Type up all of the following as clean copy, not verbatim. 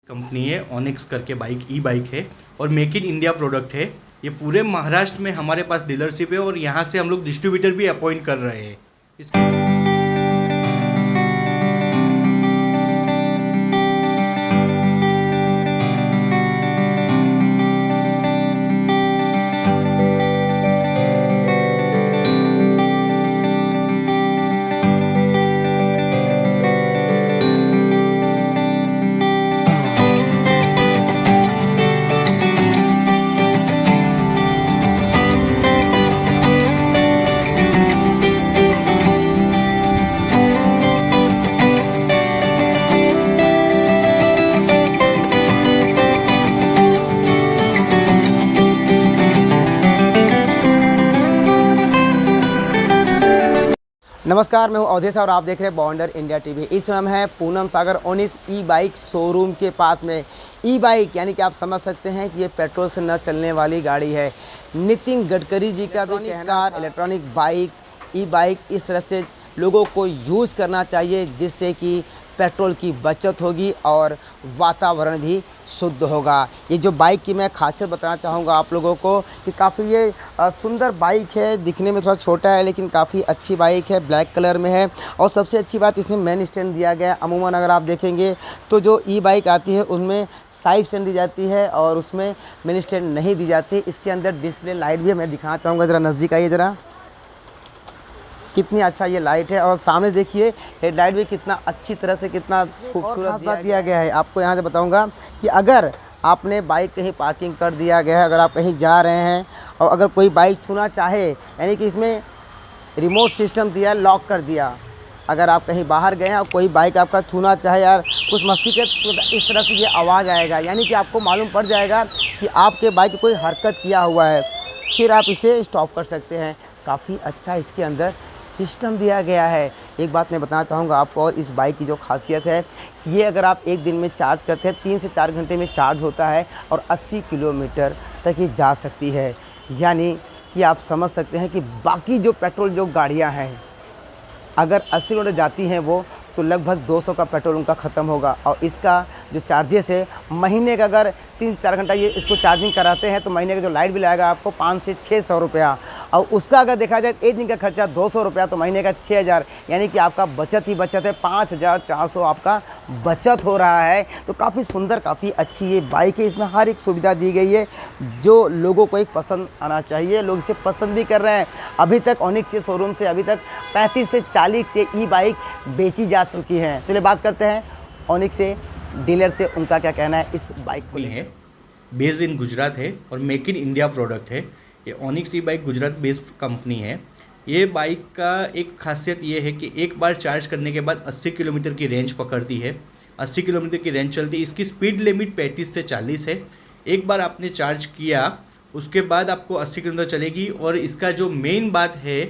Company है onyx करके bike ई bike है और मेक इन इंडिया प्रोडक्ट है। ये पूरे महाराष्ट्र में हमारे पास डीलरशिप है और यहाँ से हम लोग डिस्ट्रीब्यूटर भी अपॉइंट कर रहे हैं इसके। नमस्कार, मैं हूं अवधेश और आप देख रहे हैं बॉन्डर इंडिया टीवी। इस समय हम हैं पूनम सागर ऑनिक्स ई बाइक शोरूम के पास में। ई बाइक यानी कि आप समझ सकते हैं कि ये पेट्रोल से न चलने वाली गाड़ी है। नितिन गडकरी जी का भी कहना इलेक्ट्रॉनिक बाइक ई बाइक इस तरह से लोगों को यूज़ करना चाहिए जिससे कि पेट्रोल की बचत होगी और वातावरण भी शुद्ध होगा। ये जो बाइक की मैं खासियत बताना चाहूँगा आप लोगों को कि काफ़ी ये सुंदर बाइक है। दिखने में थोड़ा छोटा है लेकिन काफ़ी अच्छी बाइक है, ब्लैक कलर में है। और सबसे अच्छी बात इसमें मेन स्टैंड दिया गया है। अमूमन अगर आप देखेंगे तो जो ई बाइक आती है उनमें साइड स्टैंड दी जाती है और उसमें मेन स्टैंड नहीं दी जाती। इसके अंदर डिस्प्ले लाइट भी मैं दिखाना चाहूँगा, ज़रा नज़दीक आइए ज़रा। कितनी अच्छा ये लाइट है और सामने देखिए हेडलाइट भी कितना अच्छी तरह से कितना खूबसूरत बात दिया गया है। आपको यहाँ से बताऊँगा कि अगर आपने बाइक कहीं पार्किंग कर दिया गया है, अगर आप कहीं जा रहे हैं और अगर कोई बाइक छूना चाहे, यानी कि इसमें रिमोट सिस्टम दिया है, लॉक कर दिया। अगर आप कहीं बाहर गए हैं और कोई बाइक आपका छूना चाहे यार कुछ मस्ती के तो इस तरह से ये आवाज़ आएगा, यानी कि आपको मालूम पड़ जाएगा कि आपके बाइक कोई हरकत किया हुआ है, फिर आप इसे स्टॉप कर सकते हैं। काफ़ी अच्छा इसके अंदर सिस्टम दिया गया है। एक बात मैं बताना चाहूँगा आपको और इस बाइक की जो खासियत है कि ये अगर आप एक दिन में चार्ज करते हैं 3 से 4 घंटे में चार्ज होता है और 80 किलोमीटर तक ये जा सकती है। यानी कि आप समझ सकते हैं कि बाकी जो पेट्रोल जो गाड़ियाँ हैं अगर 80 किलोमीटर जाती हैं वो तो लगभग 200 का पेट्रोल उनका ख़त्म होगा। और इसका जो चार्जेस है महीने का अगर 3 से 4 घंटा ये इसको चार्जिंग कराते हैं तो महीने का जो लाइट बिल आएगा आपको 500 से 600 रुपया। और उसका अगर देखा जाए एक दिन का खर्चा 200 रुपया तो महीने का 6000, यानी कि आपका बचत ही बचत है। 5400 आपका बचत हो रहा है। तो काफ़ी सुंदर काफ़ी अच्छी ये बाइक है। इसमें हर एक सुविधा दी गई है जो लोगों को एक पसंद आना चाहिए। लोग इसे पसंद भी कर रहे हैं। अभी तक ऑनिक्स के शोरूम से अभी तक 35 से 40 से ई बाइक बेची जा चुकी हैं। चलिए बात करते हैं ऑनिक्स से डीलर से, उनका क्या कहना है इस बाइक को है। बेस्ड इन गुजरात है और मेक इन इंडिया प्रोडक्ट है। ये ऑनिक्स ई बाइक गुजरात बेस्ड कंपनी है। ये बाइक का एक खासियत ये है कि एक बार चार्ज करने के बाद 80 किलोमीटर की रेंज पकड़ती है। 80 किलोमीटर की रेंज चलती है। इसकी स्पीड लिमिट 35 से 40 है। एक बार आपने चार्ज किया उसके बाद आपको 80 किलोमीटर चलेगी। और इसका जो मेन बात है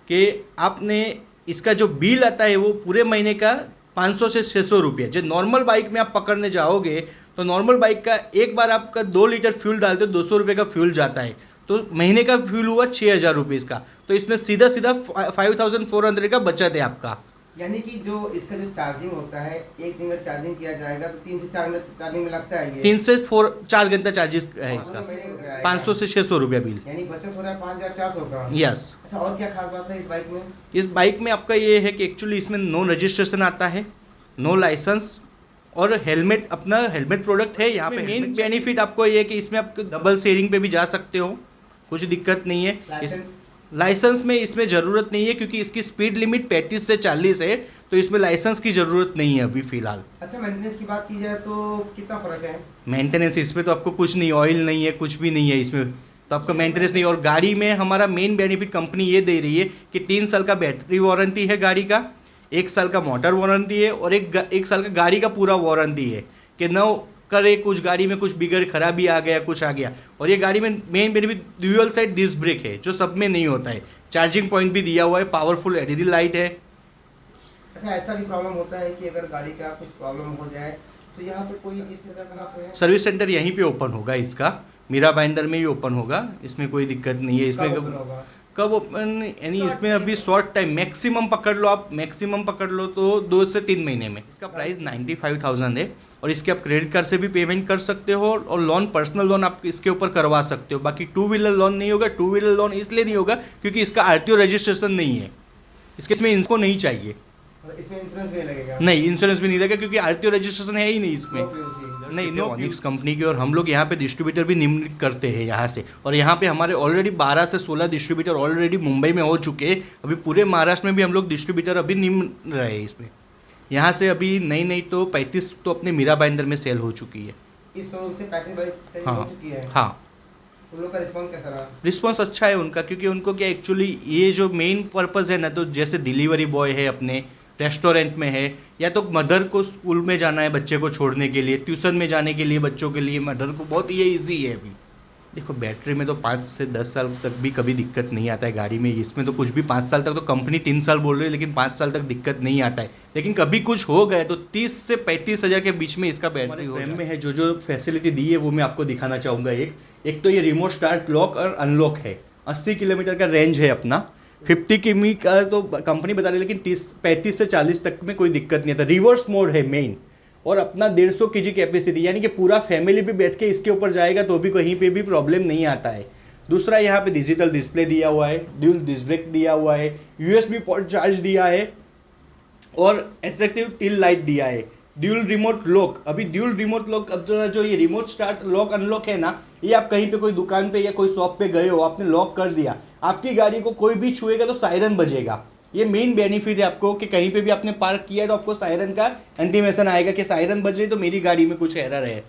कि आपने इसका जो बिल आता है वो पूरे महीने का 500 से 600 रुपये। जो नॉर्मल बाइक में आप पकड़ने जाओगे तो नॉर्मल बाइक का एक बार आपका 2 लीटर फ्यूल डालते हो 200 रुपये का फ्यूल जाता है। तो महीने का फ्यूल हुआ 6000 रुपीज़ का। तो इसमें सीधा 5400 का बचत है आपका। यानी कि जो इसका जो चार्जिंग होता है एक दिन में चार्जिंग किया जाएगा तो 3 से 4 मिनट चार्जिंग में लगता है। 3 से 4 घंटा चार्जेस है इसका। 500 से 600 रुपया बिल, यानी बचत हो रहा है 5400 का। यस। अच्छा, और क्या खास बात है इस बाइक में? इस बाइक में आपका ये है कि एक्चुअली इसमें नो रजिस्ट्रेशन आता है, नो लाइसेंस और हेलमेट, अपना हेलमेट प्रोडक्ट है। यहाँ पे मेन बेनिफिट आपको ये है कि इसमें आप डबल शेयरिंग पे भी जा सकते हो, कुछ दिक्कत नहीं है। लाइसेंस में इसमें ज़रूरत नहीं है क्योंकि इसकी स्पीड लिमिट 35 से 40 है। तो इसमें लाइसेंस की ज़रूरत नहीं है अभी फ़िलहाल। अच्छा, मेंटेनेंस की बात की जाए तो कितना फ़र्क है? मेंटेनेंस इसमें तो आपको कुछ नहीं, ऑयल नहीं है, कुछ भी नहीं है इसमें, तो आपका मेंटेनेंस नहीं। और गाड़ी में हमारा मेन बेनिफिट कंपनी ये दे रही है कि 3 साल का बैटरी वारंटी है गाड़ी का, 1 साल का मोटर वारंटी है और एक साल का गाड़ी का पूरा वारंटी है कि न करे कुछ गाड़ी में कुछ बिगड़ खराबी आ गया, कुछ आ गया। और ये गाड़ी में main benefit dual side disc brake है जो सब में नहीं होता है। चार्जिंग पॉइंट भी दिया हुआ है, पावरफुल एलईडी लाइट है। अच्छा, ऐसा भी प्रॉब्लम होता है कि अगर गाड़ी का कुछ प्रॉब्लम हो जाए तो यहाँ पे कोई इस तरह का सर्विस सेंटर यहीं पे ओपन होगा इसका, मीरा भाईंदर में ही ओपन होगा। इसमें कोई दिक्कत नहीं है। इसमें कब ओपन, यानी इसमें अभी शॉर्ट टाइम मैक्सिमम पकड़ लो आप, मैक्सिमम पकड़ लो तो 2 से 3 महीने में। इसका प्राइस 95,000 है और इसके आप क्रेडिट कार्ड से भी पेमेंट कर सकते हो और लोन, पर्सनल लोन आप इसके ऊपर करवा सकते हो। बाकी 2 व्हीलर लोन नहीं होगा। 2 व्हीलर लोन इसलिए नहीं होगा क्योंकि इसका RTO रजिस्ट्रेशन नहीं है, इसमें इनको नहीं चाहिए। इसमें इंश्योरेंस नहीं लगेगा? नहीं, इंश्योरेंस भी नहीं लगेगा क्योंकि RTO रजिस्ट्रेशन है ही नहीं इसमें। नहीं, नो ऑनिक्स कंपनी की। और हम लोग यहाँ पे डिस्ट्रीब्यूटर भी निम्न करते हैं यहाँ से, और यहाँ पे हमारे ऑलरेडी 12 से 16 डिस्ट्रीब्यूटर ऑलरेडी मुंबई में हो चुके हैं। अभी पूरे महाराष्ट्र में भी हम लोग डिस्ट्रीब्यूटर अभी निम्न रहे इसमें। यहाँ से अभी नहीं तो 35 तो अपने मीरा भाईंदर में सेल हो चुकी है। इस शोरूम से 35 बाइक सेल हो चुकी है? हाँ। उन लोग का रिस्पॉन्स कैसा रहा? रिस्पॉन्स अच्छा है उनका, क्योंकि उनको क्या एक्चुअली ये जो मेन पर्पज़ है ना, तो जैसे डिलीवरी बॉय है, अपने रेस्टोरेंट में है, या तो मदर को स्कूल में जाना है बच्चे को छोड़ने के लिए, ट्यूशन में जाने के लिए बच्चों के लिए, मदर को बहुत ये ईजी है। अभी देखो बैटरी में तो 5 से 10 साल तक भी कभी दिक्कत नहीं आता है गाड़ी में। इसमें तो कुछ भी 5 साल तक, तो कंपनी 3 साल बोल रही है लेकिन 5 साल तक दिक्कत नहीं आता है। लेकिन कभी कुछ हो गया तो 30 से 35 हज़ार के बीच में इसका बैटरी हो फ्रेम में है। जो फैसिलिटी दी है वो मैं आपको दिखाना चाहूँगा। एक तो ये रिमोट स्टार्ट, लॉक और अनलॉक है। 80 किलोमीटर का रेंज है अपना। 50 किमी का तो कंपनी बता रही है, लेकिन 35 से 40 तक में कोई दिक्कत नहीं आता। रिवर्स मोड है मेन, और अपना 150 kg कैपेसिटी, यानी कि पूरा फैमिली भी बैठ के इसके ऊपर जाएगा तो भी कहीं पे भी प्रॉब्लम नहीं आता है। दूसरा, यहाँ पे डिजिटल डिस्प्ले दिया हुआ है, ड्यूल डिस्क ब्रेक दिया हुआ है, USB पोर्ट चार्ज दिया है और अट्रैक्टिव टिल लाइट दिया है। ड्यूल रिमोट लॉक, अभी ड्यूल रिमोट लॉक, अब जो ये रिमोट स्टार्ट लॉक अनलॉक है ना, ये आप कहीं पे कोई दुकान पे या कोई शॉप पे गए हो, आपने लॉक कर दिया, आपकी गाड़ी को कोई भी छुएगा तो सायरन बजेगा। ये मेन बेनिफिट है आपको कि कहीं पे भी आपने पार्क किया है तो आपको सायरन का इंटीमेशन आएगा कि सायरन बज रही तो मेरी गाड़ी में कुछ एरर है।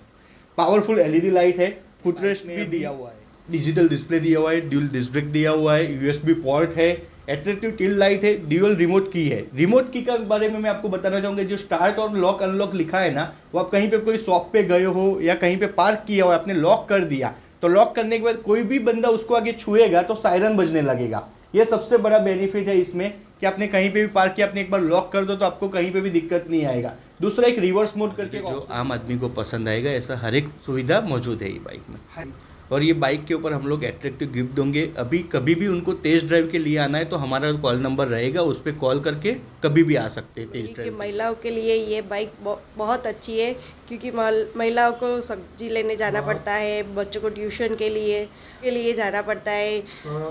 पावरफुल LED लाइट है, फुटरेस्ट भी दिया हुआ है, डिजिटल डिस्प्ले दिया हुआ है, ड्यूल डिस्क ब्रेक दिया हुआ है, USB पोर्ट है, अट्रैक्टिव टिल लाइट है, ड्यूअल रिमोट की है। रिमोट की का बारे में मैं आपको बताना चाहूँगा, जो स्टार्ट और लॉक अनलॉक लिखा है ना, वो आप कहीं पे कोई शॉप पे गए हो या कहीं पे पार्क किया हो, आपने लॉक कर दिया, तो लॉक करने के बाद कोई भी बंदा उसको आगे छुएगा तो सायरन बजने लगेगा। ये सबसे बड़ा बेनिफिट है इसमें कि आपने कहीं पे भी पार्क किया, आपने एक बार लॉक कर दो तो आपको कहीं पे भी दिक्कत नहीं आएगा। दूसरा, एक रिवर्स मोड करके जो आम आदमी को पसंद आएगा, ऐसा हर एक सुविधा मौजूद है ये बाइक में। और ये बाइक के ऊपर हम लोग अट्रैक्टिव गिफ्ट देंगे। अभी कभी भी उनको टेस्ट ड्राइव के लिए आना है तो हमारा कॉल नंबर रहेगा, उस पर कॉल करके कभी भी आ सकते हैं टेस्ट ड्राइव। महिलाओं के लिए ये बाइक बहुत अच्छी है, क्योंकि महिलाओं को सब्जी लेने जाना पड़ता है, बच्चों को ट्यूशन के लिए जाना पड़ता है,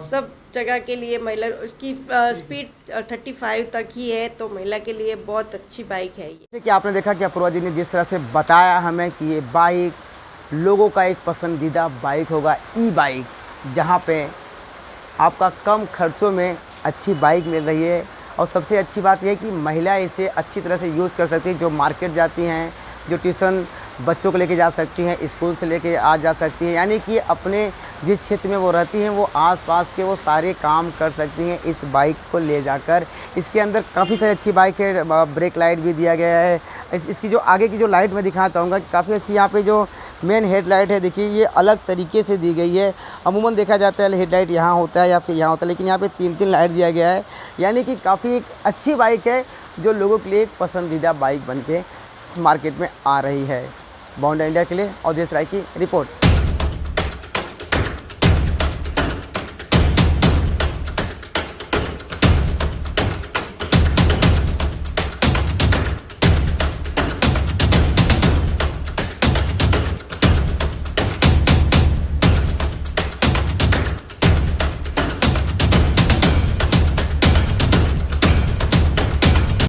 सब जगह के लिए महिला, उसकी स्पीड 35 तक ही है, तो महिला के लिए बहुत अच्छी बाइक है ये। जैसे कि आपने देखा कि अपूर्वा जी ने जिस तरह से बताया हमें कि ये बाइक लोगों का एक पसंदीदा बाइक होगा, ई बाइक, जहाँ पे आपका कम खर्चों में अच्छी बाइक मिल रही है। और सबसे अच्छी बात यह है कि महिलाएं इसे अच्छी तरह से यूज़ कर सकती हैं, जो मार्केट जाती हैं, जो ट्यूशन बच्चों को लेके जा सकती हैं, स्कूल से लेके आ जा सकती हैं, यानी कि अपने जिस क्षेत्र में वो रहती हैं वो आसपास के वो सारे काम कर सकती हैं इस बाइक को ले जाकर। इसके अंदर काफ़ी सारी अच्छी बाइक है, ब्रेक लाइट भी दिया गया है। इसकी जो आगे की जो लाइट मैं दिखाना चाहूँगा, काफ़ी अच्छी यहाँ पे जो मेन हेडलाइट है, देखिए ये अलग तरीके से दी गई है। अमूमन देखा जाता है हेडलाइट यहाँ होता है या फिर यहाँ होता है, लेकिन यहाँ पे 3-3 लाइट दिया गया है, यानी कि काफ़ी एक अच्छी बाइक है जो लोगों के लिए एक पसंदीदा बाइक बन के मार्केट में आ रही है। बॉन्डर इंडिया के लिए अवधेश राय की रिपोर्ट।